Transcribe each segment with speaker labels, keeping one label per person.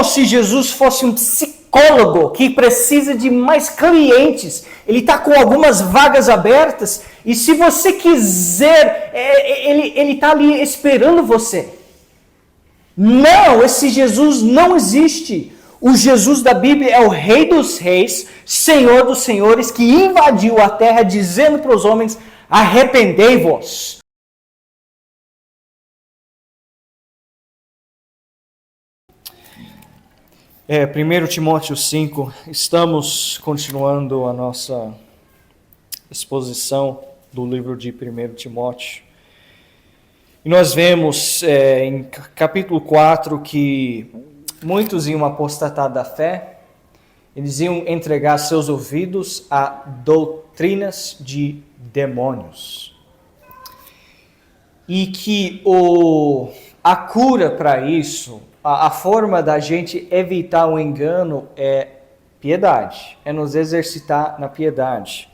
Speaker 1: como se Jesus fosse um psicólogo que precisa de mais clientes. Ele está com algumas vagas abertas e se você quiser, ele está ali esperando você. Não, esse Jesus não existe. O Jesus da Bíblia é o Rei dos Reis, Senhor dos Senhores, que invadiu a terra dizendo para os homens: arrependei-vos. 1 Timóteo 5, estamos continuando a nossa exposição do livro de 1 Timóteo. E nós vemos em capítulo 4 que muitos iam apostatar da fé, eles iam entregar seus ouvidos a doutrinas de demônios. E que a cura para isso, a forma da gente evitar o engano é piedade, é nos exercitar na piedade.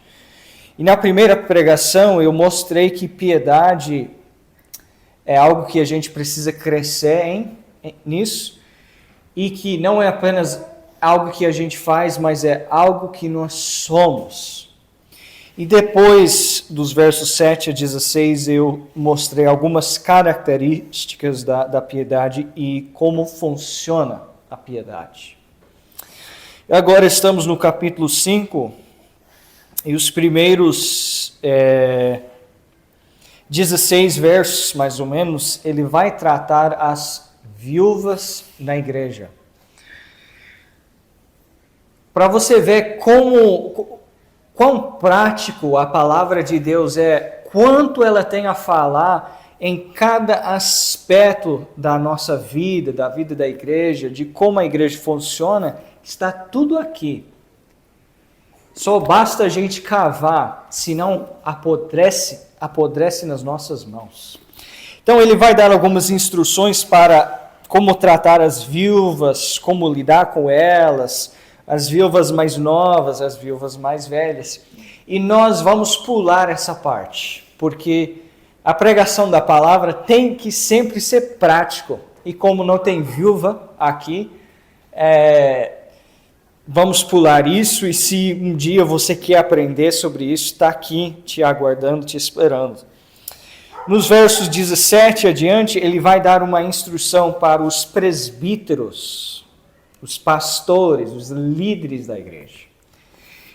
Speaker 1: E na primeira pregação eu mostrei que piedade é algo que a gente precisa crescer nisso, e que não é apenas algo que a gente faz, mas é algo que nós somos. E depois dos versos 7 a 16, eu mostrei algumas características da piedade e como funciona a piedade. Agora estamos no capítulo 5, e os primeiros 16 versos, mais ou menos, ele vai tratar as viúvas na igreja. Para você ver quão prático a palavra de Deus é, quanto ela tem a falar em cada aspecto da nossa vida, da vida da igreja, de como a igreja funciona, está tudo aqui. Só basta a gente cavar, senão apodrece nas nossas mãos. Então ele vai dar algumas instruções para como tratar as viúvas, como lidar com elas, as viúvas mais novas, as viúvas mais velhas. E nós vamos pular essa parte, porque a pregação da palavra tem que sempre ser prático. E como não tem viúva aqui, vamos pular isso. E se um dia você quer aprender sobre isso, está aqui te aguardando, te esperando. Nos versos 17 adiante, ele vai dar uma instrução para os presbíteros, os pastores, os líderes da igreja.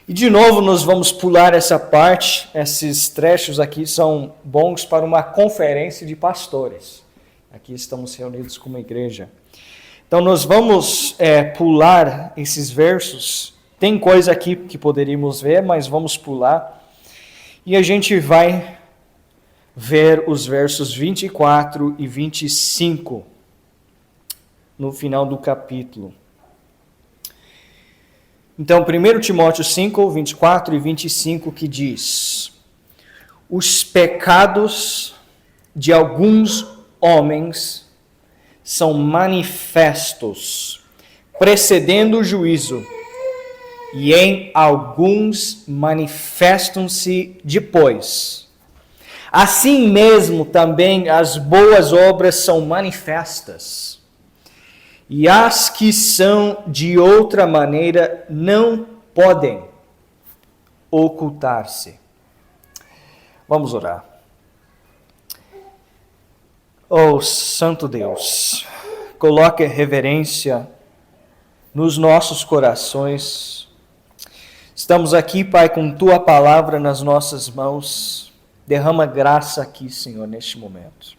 Speaker 1: E de novo nós vamos pular essa parte, esses trechos aqui são bons para uma conferência de pastores. Aqui estamos reunidos como igreja. Então nós vamos pular esses versos. Tem coisa aqui que poderíamos ver, mas vamos pular. E a gente vai ver os versos 24 e 25 no final do capítulo. Então, 1 Timóteo 5, 24 e 25, que diz: os pecados de alguns homens são manifestos, precedendo o juízo, e em alguns manifestam-se depois. Assim mesmo também as boas obras são manifestas, e as que são de outra maneira não podem ocultar-se. Vamos orar. Oh, Santo Deus, coloque reverência nos nossos corações. Estamos aqui, Pai, com Tua palavra nas nossas mãos. Derrama graça aqui, Senhor, neste momento.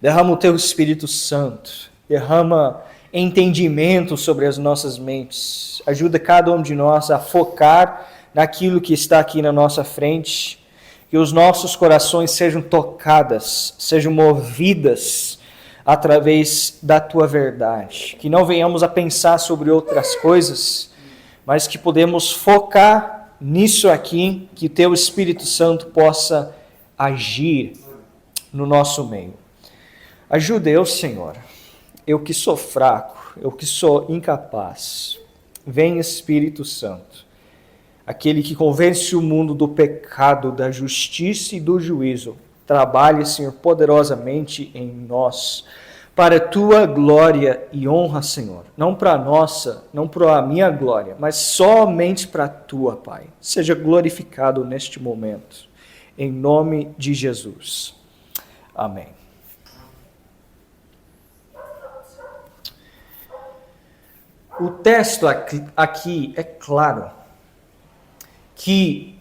Speaker 1: Derrama o Teu Espírito Santo. Derrama entendimento sobre as nossas mentes. Ajuda cada um de nós a focar naquilo que está aqui na nossa frente. Que os nossos corações sejam tocadas, sejam movidas através da Tua verdade. Que não venhamos a pensar sobre outras coisas, mas que podemos focar nisso aqui, que Teu Espírito Santo possa agir no nosso meio. Ajuda eu, Senhor. Eu que sou fraco, eu que sou incapaz. Vem, Espírito Santo, aquele que convence o mundo do pecado, da justiça e do juízo. Trabalhe, Senhor, poderosamente em nós, para a tua glória e honra, Senhor. Não para a nossa, não para a minha glória, mas somente para a tua, Pai. Seja glorificado neste momento. Em nome de Jesus. Amém. O texto aqui é claro que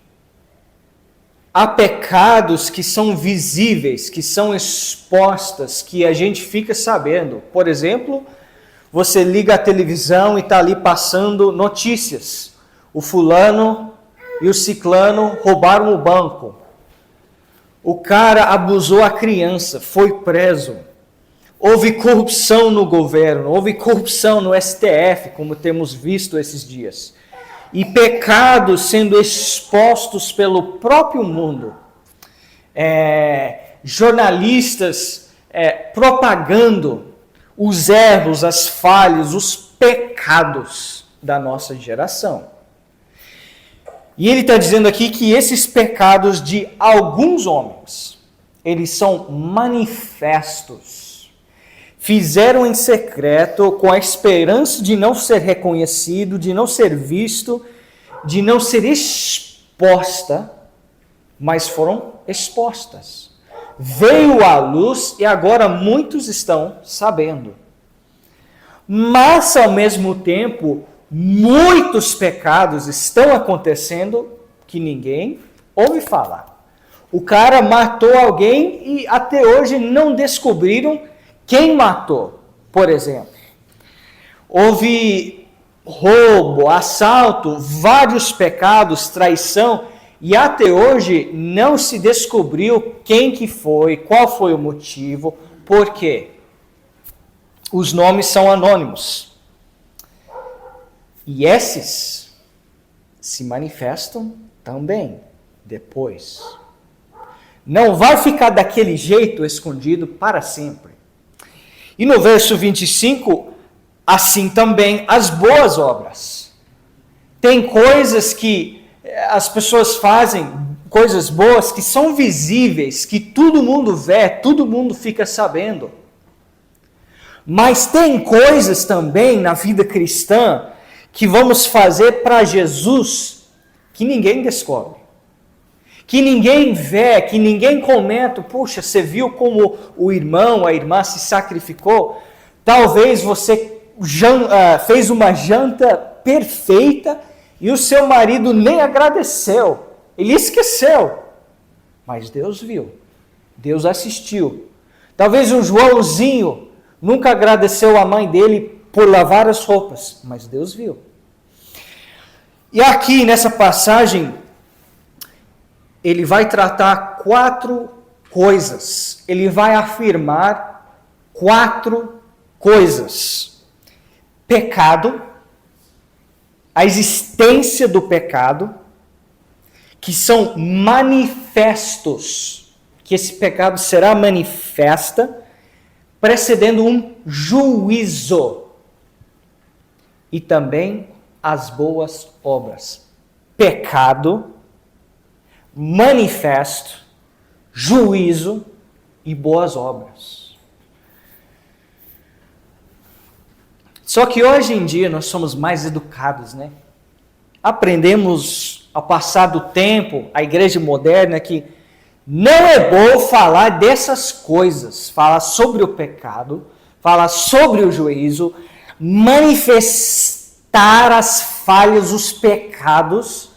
Speaker 1: há pecados que são visíveis, que são expostas, que a gente fica sabendo. Por exemplo, você liga a televisão e está ali passando notícias. O fulano e o ciclano roubaram o banco. O cara abusou a criança, foi preso. Houve corrupção no governo, houve corrupção no STF, como temos visto esses dias. E pecados sendo expostos pelo próprio mundo. Jornalistas propagando os erros, as falhas, os pecados da nossa geração. E ele está dizendo aqui que esses pecados de alguns homens, eles são manifestos. Fizeram em secreto com a esperança de não ser reconhecido, de não ser visto, de não ser exposta, mas foram expostas. Veio à luz e agora muitos estão sabendo. Mas, ao mesmo tempo, muitos pecados estão acontecendo que ninguém ouve falar. O cara matou alguém e até hoje não descobriram quem matou, por exemplo. Houve roubo, assalto, vários pecados, traição, e até hoje não se descobriu quem que foi, qual foi o motivo, por quê? Os nomes são anônimos. E esses se manifestam também depois. Não vai ficar daquele jeito escondido para sempre. E no verso 25, assim também as boas obras. Tem coisas que as pessoas fazem, coisas boas que são visíveis, que todo mundo vê, todo mundo fica sabendo. Mas tem coisas também na vida cristã que vamos fazer para Jesus que ninguém descobre. Que ninguém vê, que ninguém comenta. Puxa, você viu como o irmão, a irmã se sacrificou? Talvez você fez uma janta perfeita e o seu marido nem agradeceu. Ele esqueceu. Mas Deus viu. Deus assistiu. Talvez o Joãozinho nunca agradeceu a mãe dele por lavar as roupas. Mas Deus viu. E aqui nessa passagem, ele vai tratar 4 coisas. Ele vai afirmar 4 coisas. Pecado, a existência do pecado, que são manifestos, que esse pecado será manifesta, precedendo um juízo. E também as boas obras. Pecado, manifesto, juízo e boas obras. Só que hoje em dia nós somos mais educados, né? Aprendemos ao passar do tempo, a igreja moderna, que não é bom falar dessas coisas, falar sobre o pecado, falar sobre o juízo, manifestar as falhas, os pecados.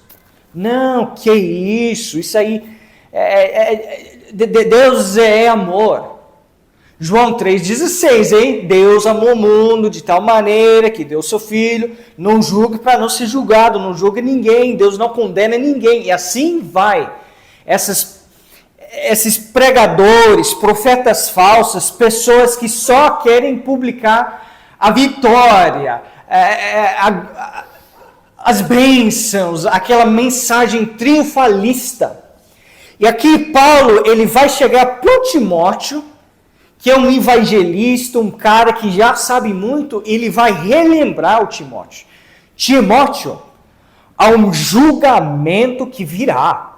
Speaker 1: Não, que isso? Isso aí, Deus é amor. João 3,16, hein? Deus amou o mundo de tal maneira que deu seu Filho, não julgue para não ser julgado, não julgue ninguém, Deus não condena ninguém. E assim vai. Esses pregadores, profetas falsos, pessoas que só querem publicar a vitória, as bênçãos, aquela mensagem triunfalista. E aqui Paulo, ele vai chegar para o Timóteo, que é um evangelista, um cara que já sabe muito, ele vai relembrar o Timóteo. Timóteo, há um julgamento que virá.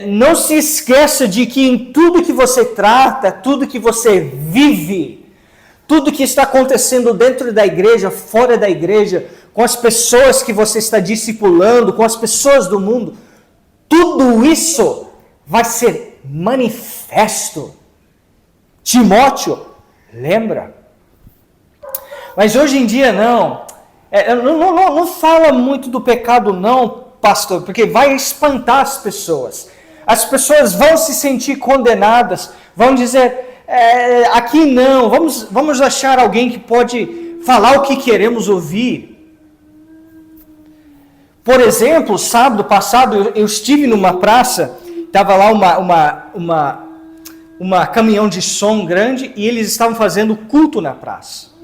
Speaker 1: Não se esqueça de que em tudo que você trata, tudo que você vive, tudo que está acontecendo dentro da igreja, fora da igreja, com as pessoas que você está discipulando, com as pessoas do mundo, tudo isso vai ser manifesto. Timóteo, lembra? Mas hoje em dia não fala muito do pecado não, pastor, porque vai espantar as pessoas. As pessoas vão se sentir condenadas, vão dizer, aqui não, vamos achar alguém que pode falar o que queremos ouvir. Por exemplo, sábado passado eu estive numa praça, estava lá uma caminhão de som grande e eles estavam fazendo culto na praça.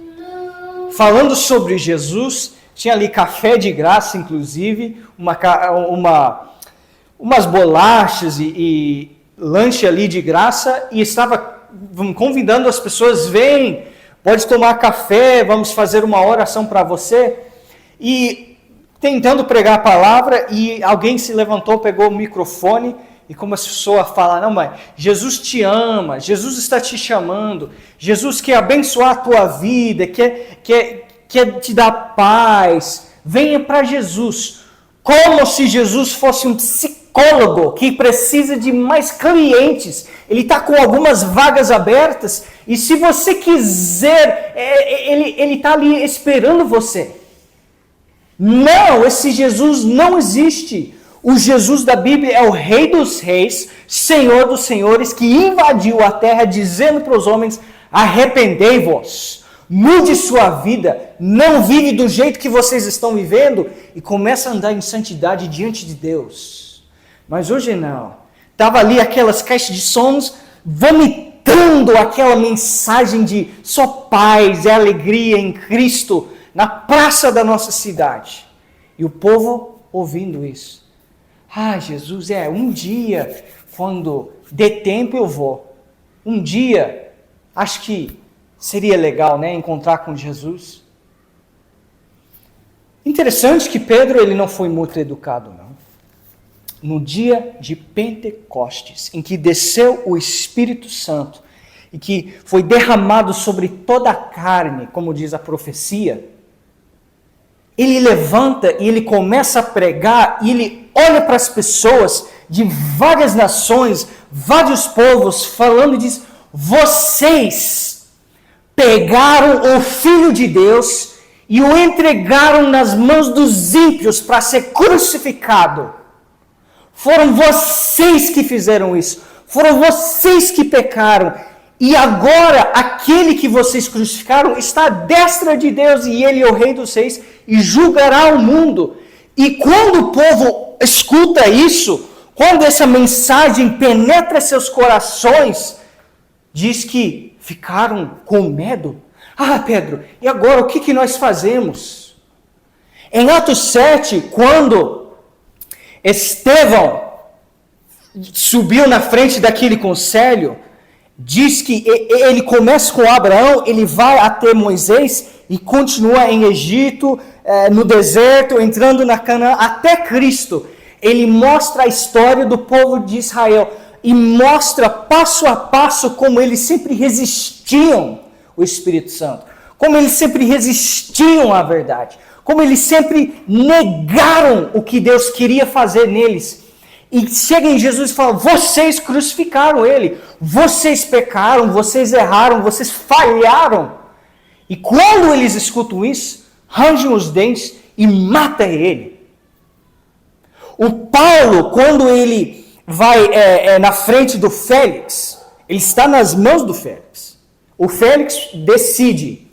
Speaker 1: Falando sobre Jesus, tinha ali café de graça, inclusive, umas bolachas e lanche ali de graça, e estava convidando as pessoas, vem, pode tomar café, vamos fazer uma oração para você. E tentando pregar a palavra, e alguém se levantou, pegou o microfone e começou a falar, não, mas Jesus te ama, Jesus está te chamando, Jesus quer abençoar a tua vida, quer te dar paz, venha para Jesus. Como se Jesus fosse um psicólogo que precisa de mais clientes. Ele está com algumas vagas abertas e se você quiser, ele está ali esperando você. Não, esse Jesus não existe. O Jesus da Bíblia é o Rei dos Reis, Senhor dos Senhores, que invadiu a terra dizendo para os homens, arrependei-vos, mude sua vida, não vive do jeito que vocês estão vivendo e começa a andar em santidade diante de Deus. Mas hoje não. Estava ali aquelas caixas de sons vomitando aquela mensagem de só paz e alegria em Cristo na praça da nossa cidade. E o povo ouvindo isso. Jesus, um dia, quando der tempo eu vou. Um dia, acho que seria legal, né, encontrar com Jesus. Interessante que Pedro, ele não foi muito educado, não. No dia de Pentecostes, em que desceu o Espírito Santo, e que foi derramado sobre toda a carne, como diz a profecia, ele levanta e ele começa a pregar e ele olha para as pessoas de várias nações, vários povos, falando e diz, vocês pegaram o Filho de Deus e o entregaram nas mãos dos ímpios para ser crucificado. Foram vocês que fizeram isso, foram vocês que pecaram. E agora, aquele que vocês crucificaram está à destra de Deus e ele é o Rei dos Reis e julgará o mundo. E quando o povo escuta isso, quando essa mensagem penetra seus corações, diz que ficaram com medo. Pedro, e agora o que nós fazemos? Em Atos 7, quando Estevão subiu na frente daquele conselho, diz que ele começa com Abraão, ele vai até Moisés e continua em Egito, no deserto, entrando na Canaã, até Cristo. Ele mostra a história do povo de Israel e mostra passo a passo como eles sempre resistiam ao Espírito Santo, como eles sempre resistiam à verdade, como eles sempre negaram o que Deus queria fazer neles. E chega em Jesus e fala, vocês crucificaram ele, vocês pecaram, vocês erraram, vocês falharam. E quando eles escutam isso, rangem os dentes e matam ele. O Paulo, quando ele vai na frente do Félix, ele está nas mãos do Félix. O Félix decide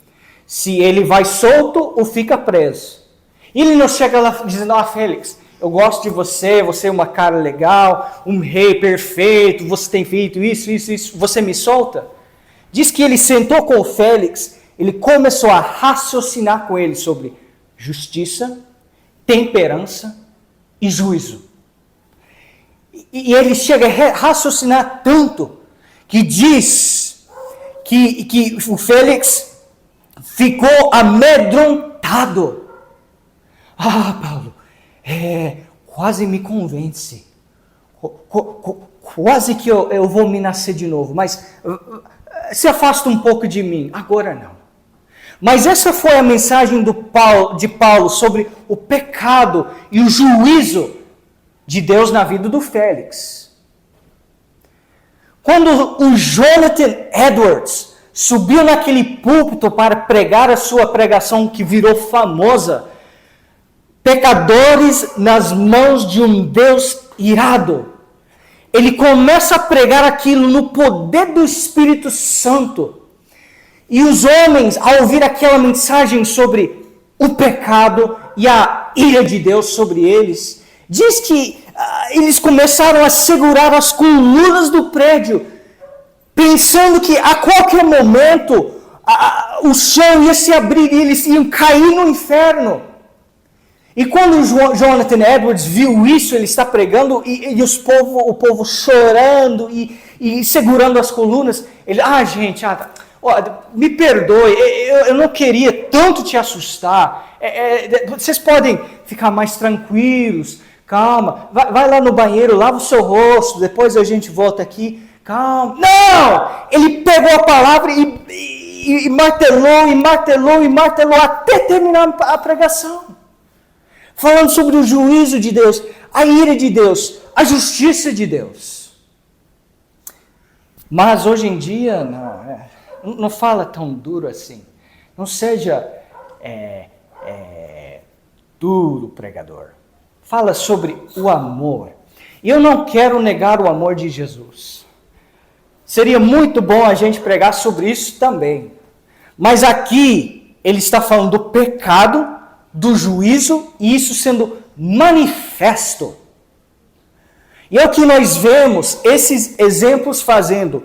Speaker 1: se ele vai solto ou fica preso. E ele não chega lá dizendo, Félix, eu gosto de você, você é uma cara legal, um rei perfeito, você tem feito isso, você me solta? Diz que ele sentou com o Félix, ele começou a raciocinar com ele sobre justiça, temperança e juízo. E ele chega a raciocinar tanto que diz que o Félix ficou amedrontado. Paulo, quase me convence. quase que eu vou me nascer de novo, mas se afasta um pouco de mim. Agora não. Mas essa foi a mensagem de Paulo sobre o pecado e o juízo de Deus na vida do Félix. Quando o Jonathan Edwards subiu naquele púlpito para pregar a sua pregação que virou famosa, pecadores nas mãos de um Deus irado, ele começa a pregar aquilo no poder do Espírito Santo. E os homens, ao ouvir aquela mensagem sobre o pecado e a ira de Deus sobre eles, diz que eles começaram a segurar as colunas do prédio, pensando que a qualquer momento o chão ia se abrir e eles iam cair no inferno. E quando o Jonathan Edwards viu isso, ele está pregando e o povo chorando e segurando as colunas, ele, gente, me perdoe, eu não queria tanto te assustar, vocês podem ficar mais tranquilos, calma, vai lá no banheiro, lava o seu rosto, depois a gente volta aqui, calma. Não! Ele pegou a palavra e martelou até terminar a pregação. Falando sobre o juízo de Deus, a ira de Deus, a justiça de Deus. Mas hoje em dia, não fala tão duro assim. Não seja duro, pregador. Fala sobre o amor. E eu não quero negar o amor de Jesus. Seria muito bom a gente pregar sobre isso também. Mas aqui, ele está falando do pecado, do juízo, e isso sendo manifesto. E é o que nós vemos esses exemplos fazendo.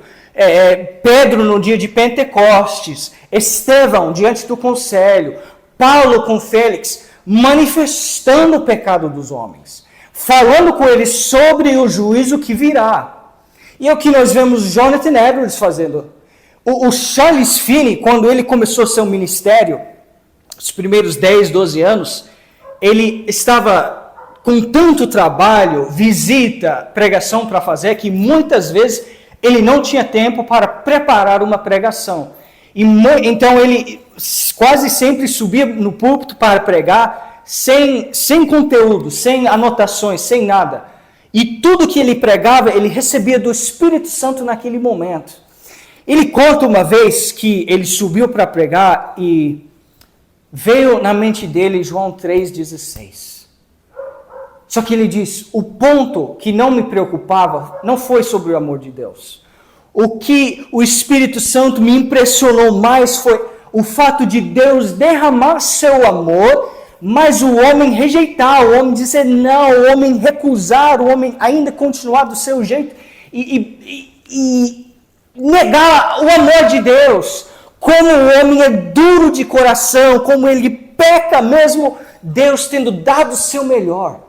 Speaker 1: Pedro no dia de Pentecostes, Estevão diante do conselho, Paulo com Félix, manifestando o pecado dos homens, falando com eles sobre o juízo que virá. E é o que nós vemos Jonathan Edwards fazendo. O Charles Finney, quando ele começou seu ministério, os primeiros 10, 12 anos, ele estava com tanto trabalho, visita, pregação para fazer, que muitas vezes ele não tinha tempo para preparar uma pregação. Então ele quase sempre subia no púlpito para pregar sem conteúdo, sem anotações, sem nada. E tudo que ele pregava, ele recebia do Espírito Santo naquele momento. Ele conta uma vez que ele subiu para pregar e veio na mente dele João 3,16. Só que ele diz, o ponto que não me preocupava não foi sobre o amor de Deus. O que o Espírito Santo me impressionou mais foi o fato de Deus derramar seu amor, mas o homem rejeitar, o homem dizer não, o homem recusar, o homem ainda continuar do seu jeito e negar o amor de Deus. Como o homem é duro de coração, como ele peca mesmo, Deus tendo dado o seu melhor.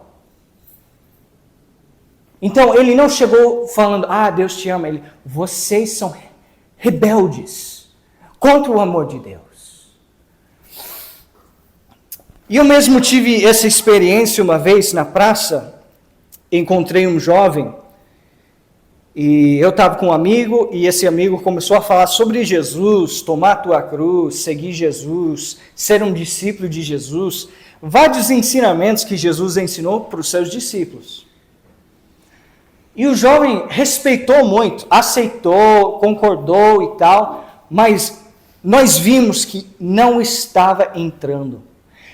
Speaker 1: Então, ele não chegou falando, Deus te ama. Vocês são rebeldes contra o amor de Deus. E eu mesmo tive essa experiência uma vez na praça. Encontrei um jovem e eu estava com um amigo e esse amigo começou a falar sobre Jesus, tomar a tua cruz, seguir Jesus, ser um discípulo de Jesus. Vários ensinamentos que Jesus ensinou para os seus discípulos. E o jovem respeitou muito, aceitou, concordou e tal, mas nós vimos que não estava entrando.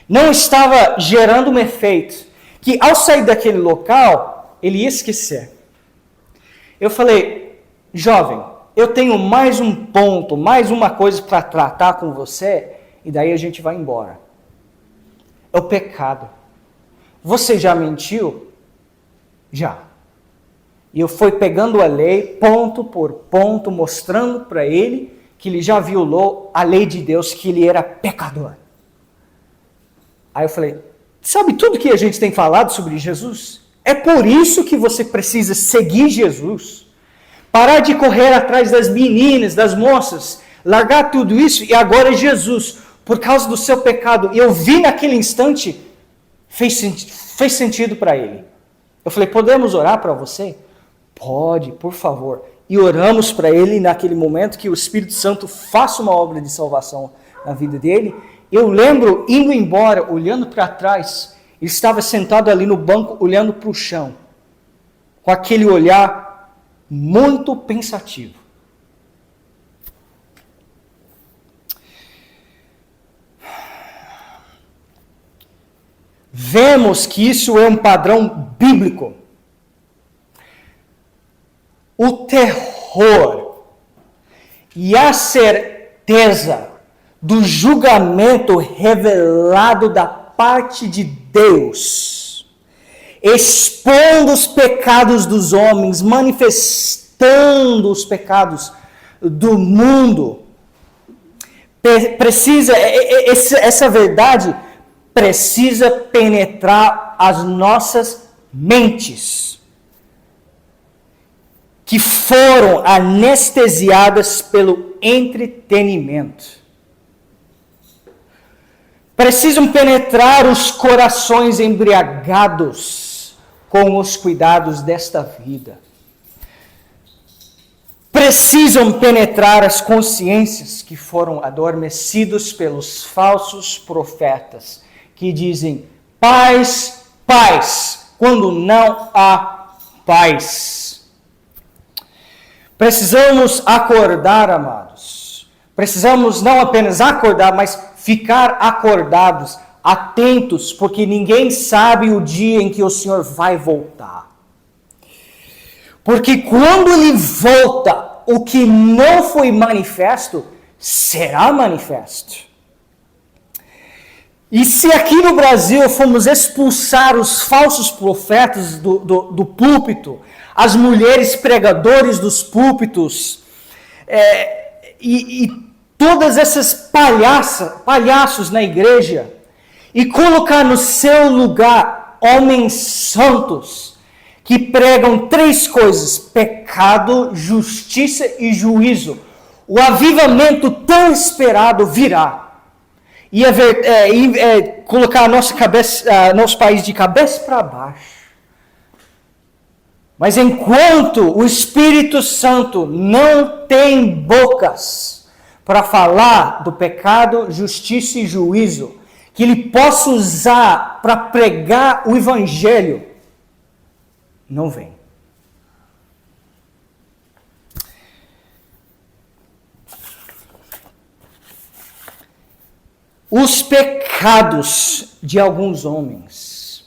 Speaker 1: Não estava gerando um efeito, que ao sair daquele local, ele ia esquecer. Eu falei, jovem, eu tenho mais um ponto, mais uma coisa para tratar com você, e daí a gente vai embora. É o pecado. Você já mentiu? Já. E eu fui pegando a lei, ponto por ponto, mostrando para ele que ele já violou a lei de Deus, que ele era pecador. Aí eu falei, sabe tudo que a gente tem falado sobre Jesus? É por isso que você precisa seguir Jesus. Parar de correr atrás das meninas, das moças, largar tudo isso e agora é Jesus, por causa do seu pecado. E eu vi naquele instante, fez sentido para ele. Eu falei, podemos orar para você? Pode, por favor. E oramos para ele naquele momento que o Espírito Santo faça uma obra de salvação na vida dele. Eu lembro, indo embora, olhando para trás, ele estava sentado ali no banco, olhando para o chão, com aquele olhar muito pensativo. Vemos que isso é um padrão bíblico. O terror e a certeza do julgamento revelado da parte de Deus, expondo os pecados dos homens, manifestando os pecados do mundo, essa verdade precisa penetrar as nossas mentes, que foram anestesiadas pelo entretenimento. Precisam penetrar os corações embriagados com os cuidados desta vida. Precisam penetrar as consciências que foram adormecidos pelos falsos profetas, que dizem paz, paz, quando não há paz. Precisamos acordar, amados. Precisamos não apenas acordar, mas ficar acordados, atentos, porque ninguém sabe o dia em que o Senhor vai voltar. Porque quando Ele volta, o que não foi manifesto, será manifesto. E se aqui no Brasil fomos expulsar os falsos profetas do púlpito, as mulheres pregadores dos púlpitos, e todas essas palhaços na igreja, e colocar no seu lugar homens santos, que pregam 3 coisas: pecado, justiça e juízo, o avivamento tão esperado virá. E colocar a nosso país de cabeça para baixo. Mas enquanto o Espírito Santo não tem bocas para falar do pecado, justiça e juízo, que ele possa usar para pregar o Evangelho, não vem. Os pecados de alguns homens.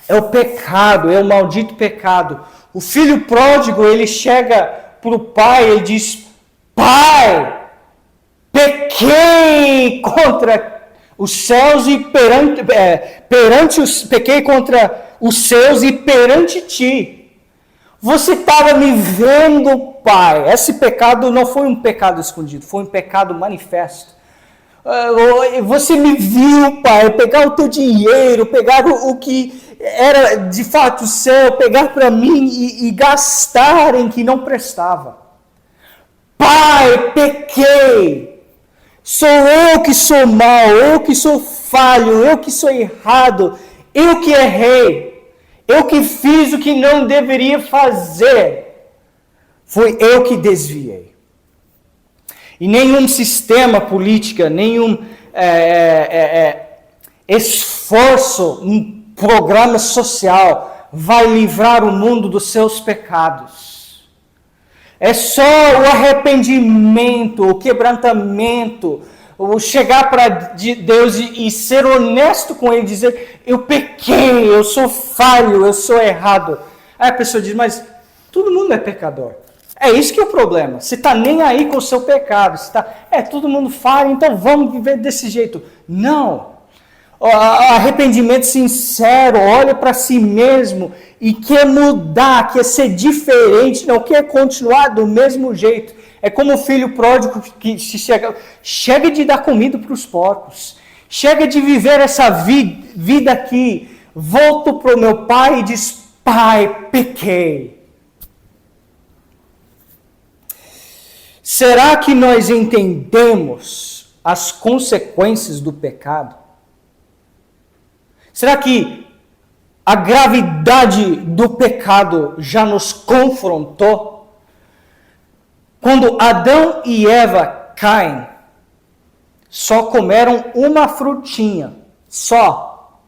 Speaker 1: É o pecado, é o maldito pecado. O filho pródigo, ele chega para o pai e diz: Pai, pequei contra os céus e pequei contra os céus e perante ti. Você estava me vendo, pai. Esse pecado não foi um pecado escondido, foi um pecado manifesto. Você me viu, pai, pegar o teu dinheiro, pegar o que era de fato seu, pegar para mim e gastar em que não prestava. Pai, pequei. Sou eu que sou mau, eu que sou falho, eu que sou errado, eu que errei, eu que fiz o que não deveria fazer. Foi eu que desviei. E nenhum sistema político, nenhum esforço, um programa social vai livrar o mundo dos seus pecados. É só o arrependimento, o quebrantamento, o chegar para Deus e ser honesto com Ele, dizer: eu pequei, eu sou falho, eu sou errado. Aí a pessoa diz: mas todo mundo é pecador. É isso que é o problema. Você está nem aí com o seu pecado. Todo mundo falha, então vamos viver desse jeito. Não. Arrependimento sincero, olha para si mesmo e quer mudar, quer ser diferente, não quer continuar do mesmo jeito. É como o filho pródigo que chega de dar comida para os porcos. Chega de viver essa vida aqui. Volto para o meu pai e diz: Pai, pequei. Será que nós entendemos as consequências do pecado? Será que a gravidade do pecado já nos confrontou, quando Adão e Eva caem, só comeram uma frutinha, só.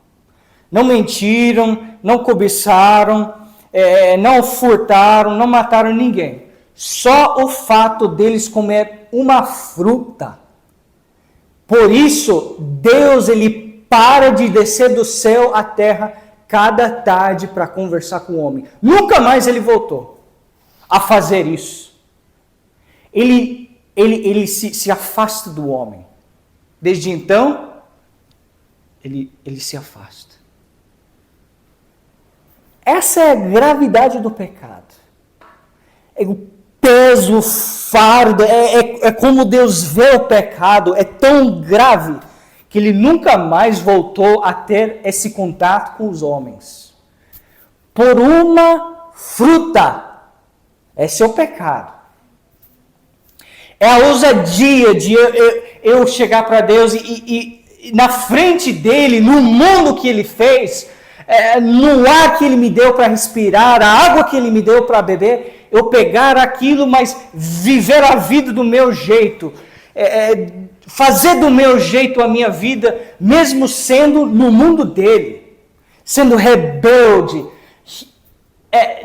Speaker 1: Não mentiram, não cobiçaram, não furtaram, não mataram ninguém. Só o fato deles comer uma fruta. Por isso, Deus ele para de descer do céu à terra cada tarde para conversar com o homem. Nunca mais ele voltou a fazer isso. Ele se afasta do homem. Desde então, ele se afasta. Essa é a gravidade do pecado. É o peso, o fardo, é como Deus vê o pecado, é tão grave que ele nunca mais voltou a ter esse contato com os homens. Por uma fruta. Esse é o pecado. É a ousadia de eu chegar para Deus e na frente dele, no mundo que ele fez, no ar que ele me deu para respirar, a água que ele me deu para beber, eu pegar aquilo, mas viver a vida do meu jeito, fazer do meu jeito a minha vida, mesmo sendo no mundo dele, sendo rebelde.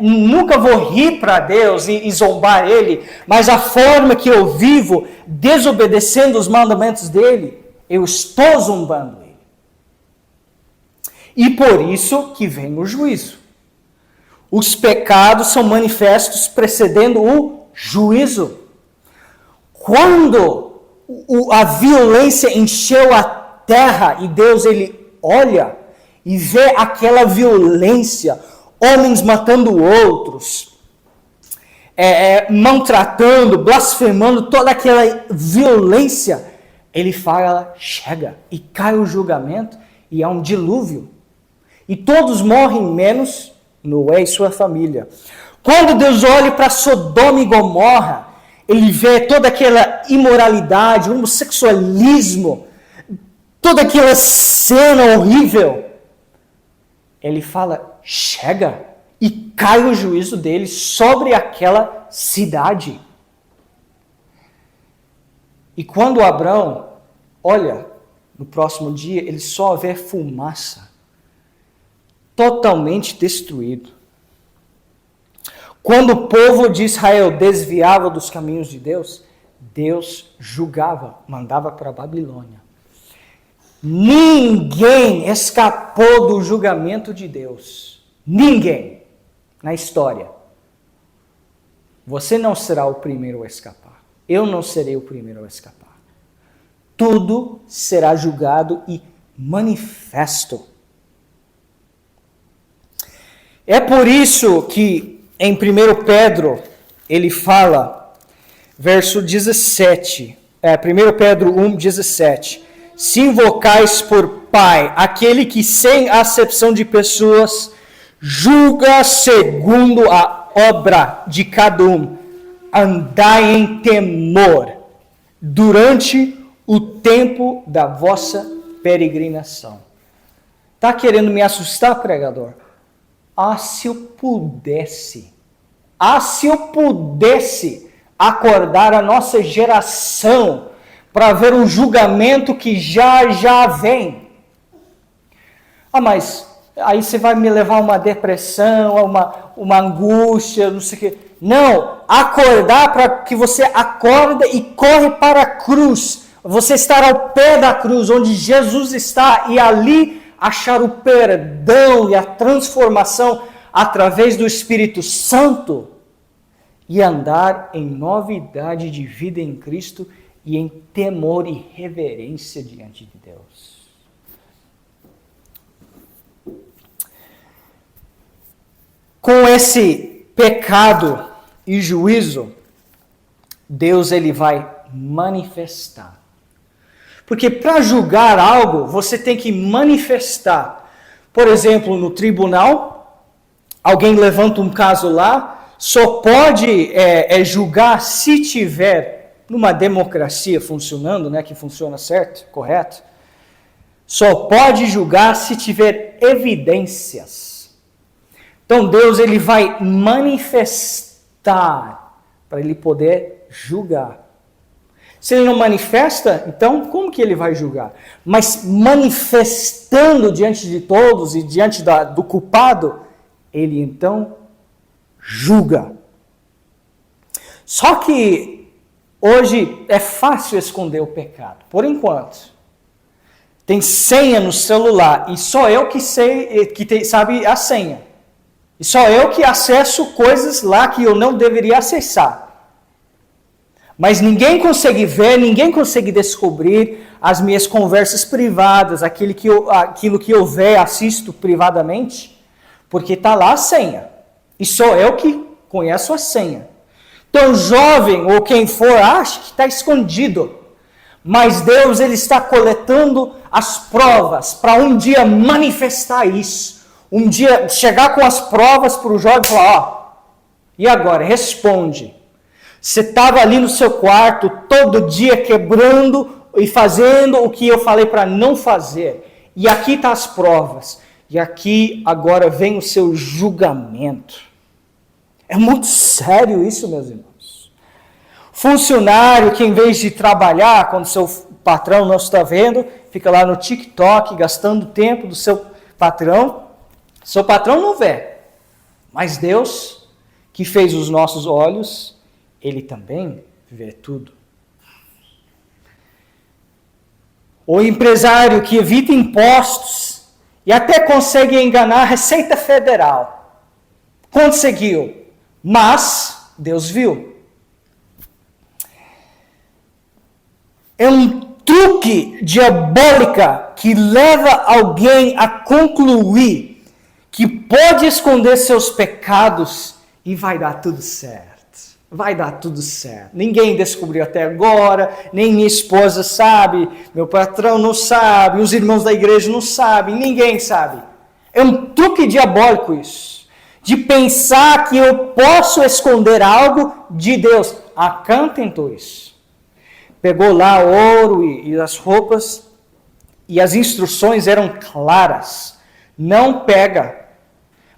Speaker 1: Nunca vou rir para Deus e zombar ele, mas a forma que eu vivo, desobedecendo os mandamentos dele, eu estou zombando ele. E por isso que vem o juízo. Os pecados são manifestos precedendo o juízo. Quando a violência encheu a terra e Deus ele olha e vê aquela violência, homens matando outros, maltratando, blasfemando, toda aquela violência, ele fala, chega, e cai o julgamento, e há um dilúvio. E todos morrem, menos Noé e sua família. Quando Deus olha para Sodoma e Gomorra, ele vê toda aquela imoralidade, homossexualismo, toda aquela cena horrível. Ele fala, chega, e cai o juízo dele sobre aquela cidade. E quando Abraão olha no próximo dia, ele só vê fumaça, totalmente destruído. Quando o povo de Israel desviava dos caminhos de Deus, Deus julgava, mandava para a Babilônia. Ninguém escapou do julgamento de Deus. Ninguém na história. Você não será o primeiro a escapar. Eu não serei o primeiro a escapar. Tudo será julgado e manifesto. É por isso que em 1 Pedro ele fala, verso 17, 1 Pedro 1, 17, se invocais por Pai, aquele que sem acepção de pessoas julga segundo a obra de cada um, andai em temor durante o tempo da vossa peregrinação. Está querendo me assustar, pregador? Se eu pudesse acordar a nossa geração para ver um julgamento que já vem. Mas aí você vai me levar a uma depressão, a uma angústia, não sei o quê. Não, acordar para que você acorda e corre para a cruz. Você estar ao pé da cruz, onde Jesus está, e ali achar o perdão e a transformação através do Espírito Santo e andar em novidade de vida em Cristo e em temor e reverência diante de Deus. Com esse pecado e juízo, Deus ele vai manifestar. Porque para julgar algo, você tem que manifestar. Por exemplo, no tribunal, alguém levanta um caso lá, só pode julgar se tiver, numa democracia funcionando, né, que funciona certo, correto, só pode julgar se tiver evidências. Então Deus ele vai manifestar para ele poder julgar. Se ele não manifesta, então como que ele vai julgar? Mas manifestando diante de todos e diante do culpado, ele então julga. Só que hoje é fácil esconder o pecado, por enquanto. Tem senha no celular e só eu que sei, sabe a senha. E só eu que acesso coisas lá que eu não deveria acessar. Mas ninguém consegue ver, ninguém consegue descobrir as minhas conversas privadas, aquilo que eu vejo, assisto privadamente, porque está lá a senha. E só eu que conheço a senha. Então, jovem ou quem for, acha que está escondido. Mas Deus ele está coletando as provas para um dia manifestar isso. Um dia chegar com as provas para o jovem e falar, e agora? Responde. Você estava ali no seu quarto todo dia quebrando e fazendo o que eu falei para não fazer. E aqui estão as provas. E aqui agora vem o seu julgamento. É muito sério isso, meus irmãos. Funcionário que em vez de trabalhar, quando seu patrão não está vendo, fica lá no TikTok gastando tempo do seu patrão. Seu patrão não vê. Mas Deus, que fez os nossos olhos, Ele também vê tudo. O empresário que evita impostos e até consegue enganar a Receita Federal. Conseguiu, mas Deus viu. É um truque diabólico que leva alguém a concluir que pode esconder seus pecados e vai dar tudo certo. Vai dar tudo certo. Ninguém descobriu até agora, nem minha esposa sabe, meu patrão não sabe, os irmãos da igreja não sabem, ninguém sabe. É um truque diabólico isso, de pensar que eu posso esconder algo de Deus. Acã tentou isso. Pegou lá o ouro e as roupas, e as instruções eram claras. Não pega,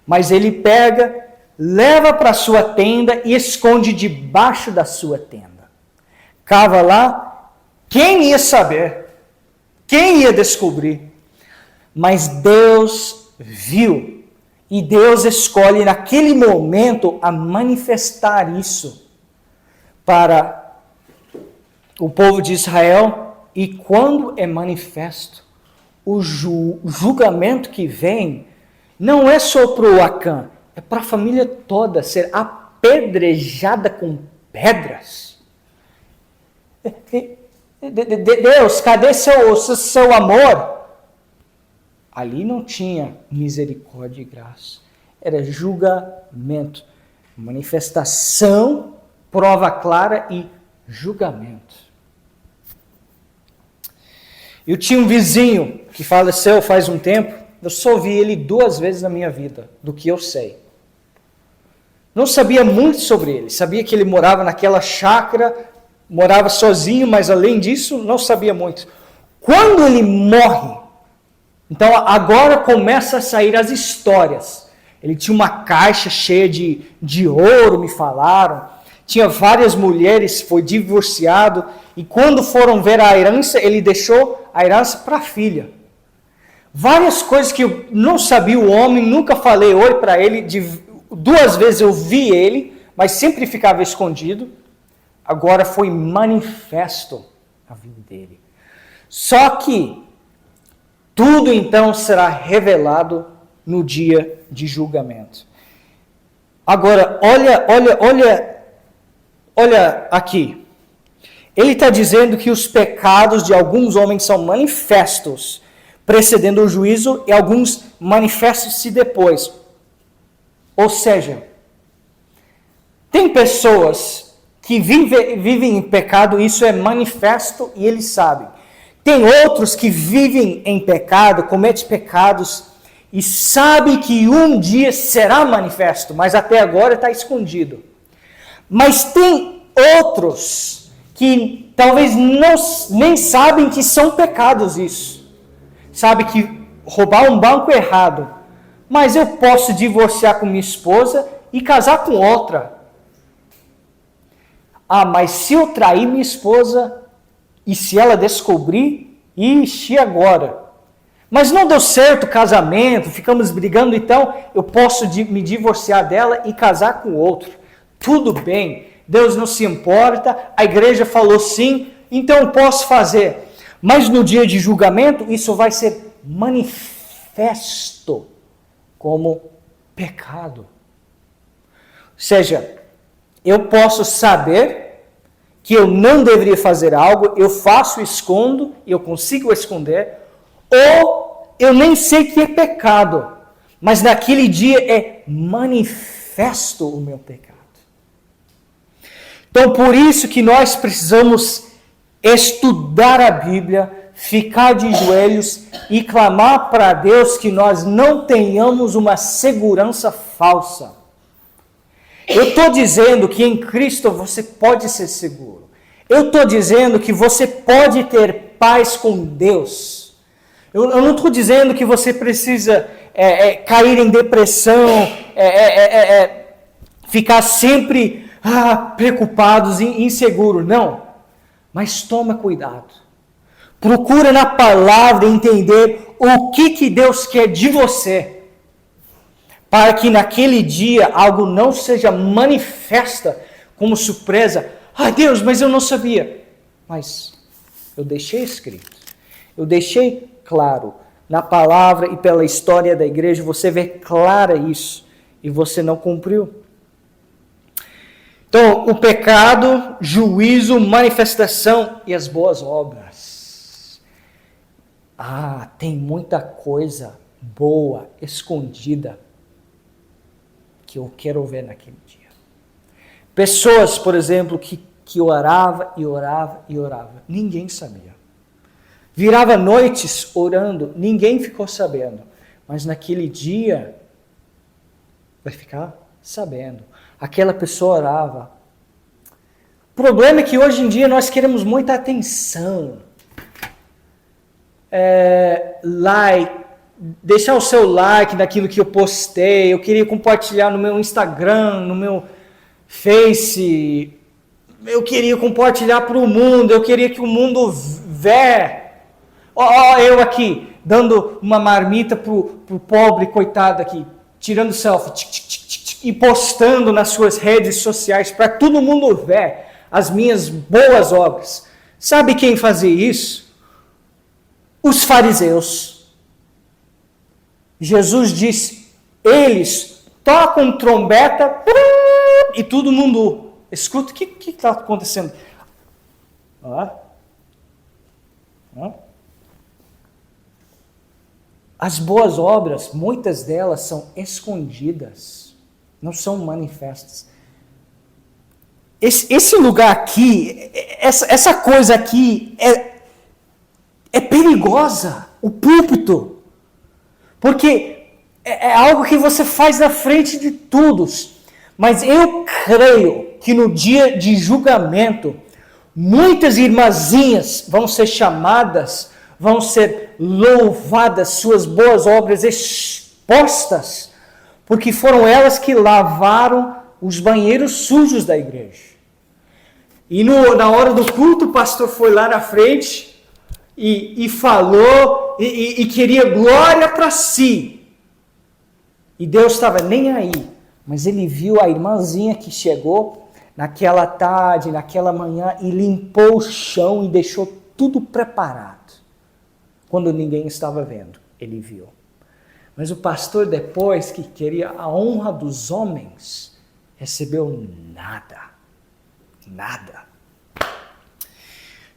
Speaker 1: mas ele pega, leva para a sua tenda e esconde debaixo da sua tenda. Cava lá, quem ia saber? Quem ia descobrir? Mas Deus viu. E Deus escolhe naquele momento a manifestar isso para o povo de Israel. E quando é manifesto, o julgamento que vem não é só para o Acã, é para a família toda ser apedrejada com pedras. Deus, cadê seu amor? Ali não tinha misericórdia e graça. Era julgamento. Manifestação, prova clara e julgamento. Eu tinha um vizinho que faleceu faz um tempo. Eu só vi ele 2 vezes na minha vida, do que eu sei. Não sabia muito sobre ele. Sabia que ele morava naquela chácara, morava sozinho, mas além disso, não sabia muito. Quando ele morre, então agora começa a sair as histórias. Ele tinha uma caixa cheia de ouro, me falaram. Tinha várias mulheres, foi divorciado. E quando foram ver a herança, ele deixou a herança para a filha. Várias coisas que eu não sabia o homem, nunca falei oi para ele. 2 vezes eu vi ele, mas sempre ficava escondido. Agora foi manifesto a vida dele. Só que tudo então será revelado no dia de julgamento. Agora, olha aqui. Ele está dizendo que os pecados de alguns homens são manifestos, precedendo o juízo, e alguns manifestam-se depois. Ou seja, tem pessoas que vivem em pecado, isso é manifesto e eles sabem. Tem outros que vivem em pecado, cometem pecados e sabem que um dia será manifesto, mas até agora está escondido. Mas tem outros que talvez nem sabem que são pecados isso. Sabe que roubar um banco é errado, mas eu posso divorciar com minha esposa e casar com outra. Ah, mas se eu trair minha esposa e se ela descobrir, ixi, agora? Mas não deu certo o casamento, ficamos brigando, então eu posso me divorciar dela e casar com outro. Tudo bem, Deus não se importa, a igreja falou sim, então eu posso fazer. Mas no dia de julgamento, isso vai ser manifesto como pecado. Ou seja, eu posso saber que eu não deveria fazer algo, eu faço, escondo, eu consigo esconder, ou eu nem sei que é pecado, mas naquele dia é manifesto o meu pecado. Então, por isso que nós precisamos estudar a Bíblia, ficar de joelhos e clamar para Deus que nós não tenhamos uma segurança falsa. Eu estou dizendo que em Cristo você pode ser seguro. Eu estou dizendo que você pode ter paz com Deus. Eu não estou dizendo que você precisa cair em depressão, ficar sempre preocupados e inseguros. Não. Mas toma cuidado. Procura na palavra entender o que Deus quer de você, para que naquele dia algo não seja manifesta como surpresa. Deus, mas eu não sabia. Mas eu deixei escrito. Eu deixei claro. Na palavra e pela história da igreja, você vê clara isso. E você não cumpriu. Então, o pecado, juízo, manifestação e as boas obras. Tem muita coisa boa, escondida, que eu quero ver naquele dia. Pessoas, por exemplo, que orava e orava e orava. Ninguém sabia. Virava noites orando, ninguém ficou sabendo. Mas naquele dia, vai ficar sabendo. Aquela pessoa orava. O problema é que hoje em dia nós queremos muita atenção. Deixar o seu like naquilo que eu postei. Eu queria compartilhar no meu Instagram, no meu Face. Eu queria compartilhar para o mundo. Eu queria que o mundo vê. Eu aqui, dando uma marmita pro pobre coitado aqui. Tirando selfie. E postando nas suas redes sociais para todo mundo ver as minhas boas obras. Sabe quem fazia isso? Os fariseus. Jesus disse, eles tocam trombeta e todo mundo escuta. O que está acontecendo? As boas obras, muitas delas são escondidas. Não são manifestas. Esse lugar aqui, essa coisa aqui é perigosa. O púlpito. Porque é algo que você faz na frente de todos. Mas eu creio que no dia de julgamento, muitas irmãzinhas vão ser chamadas, vão ser louvadas, suas boas obras expostas. Porque foram elas que lavaram os banheiros sujos da igreja. E na hora do culto, o pastor foi lá na frente e falou e queria glória para si. E Deus estava nem aí. Mas ele viu a irmãzinha que chegou naquela tarde, naquela manhã, e limpou o chão e deixou tudo preparado. Quando ninguém estava vendo, ele viu. Mas o pastor, depois que queria a honra dos homens, recebeu nada. Nada.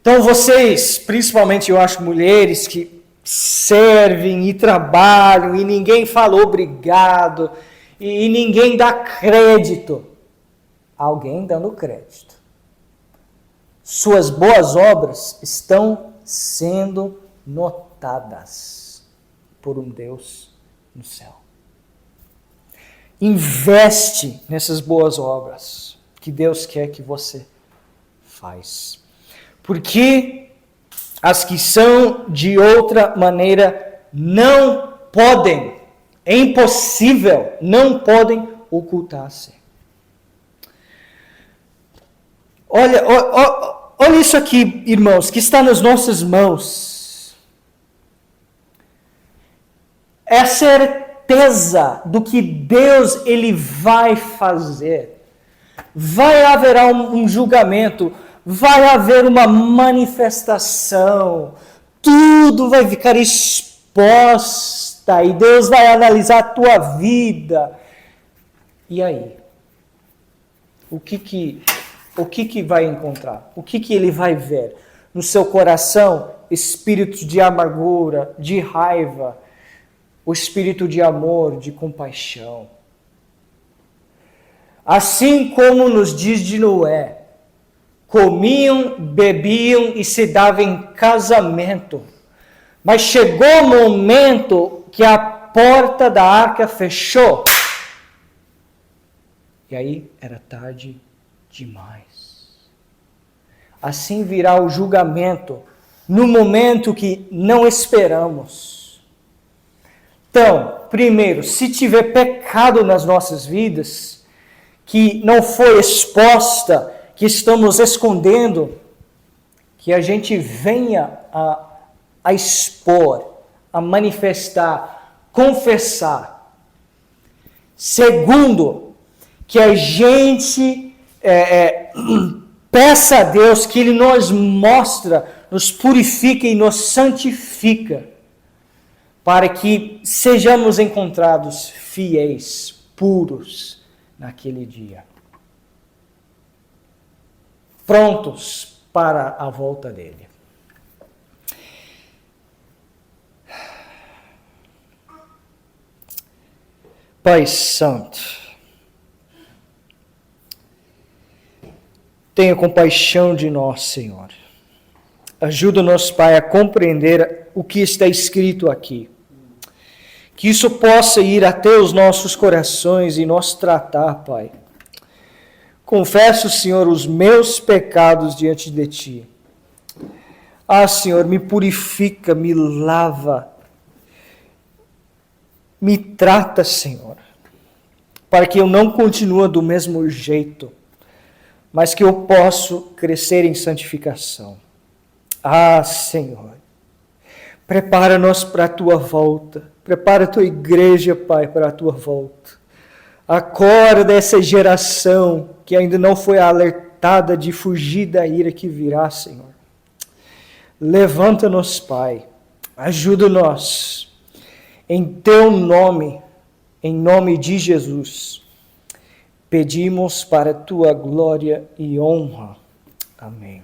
Speaker 1: Então vocês, principalmente eu acho mulheres que servem e trabalham e ninguém fala obrigado e ninguém dá crédito. Alguém dando crédito. Suas boas obras estão sendo notadas por um Deus no céu. Investe nessas boas obras que Deus quer que você faz. Porque as que são de outra maneira não podem É impossível, não podem ocultar-se. Olha isso aqui, irmãos, que está nas nossas mãos. É a certeza do que Deus ele vai fazer. Vai haver um julgamento, vai haver uma manifestação, tudo vai ficar exposta e Deus vai analisar a tua vida. E aí? O que vai encontrar? O que ele vai ver? No seu coração, espíritos de amargura, de raiva, o espírito de amor, de compaixão. Assim como nos dias de Noé, comiam, bebiam e se davam em casamento. Mas chegou o momento que a porta da arca fechou. E aí era tarde demais. Assim virá o julgamento no momento que não esperamos. Então, primeiro, se tiver pecado nas nossas vidas, que não foi exposta, que estamos escondendo, que a gente venha a expor, a manifestar, confessar. Segundo, que a gente peça a Deus que Ele nos mostra, nos purifica e nos santifica, para que sejamos encontrados fiéis, puros, naquele dia. Prontos para a volta dele. Pai Santo, tenha compaixão de nós, Senhor. Ajuda-nos, Pai, a compreender o que está escrito aqui. Que isso possa ir até os nossos corações e nos tratar, Pai. Confesso, Senhor, os meus pecados diante de Ti. Senhor, me purifica, me lava, me trata, Senhor, para que eu não continue do mesmo jeito, mas que eu possa crescer em santificação. Senhor, prepara-nos para a Tua volta. Prepara a Tua igreja, Pai, para a Tua volta. Acorda essa geração que ainda não foi alertada de fugir da ira que virá, Senhor. Levanta-nos, Pai. Ajuda-nos. Em Teu nome, em nome de Jesus, pedimos para a Tua glória e honra. Amém.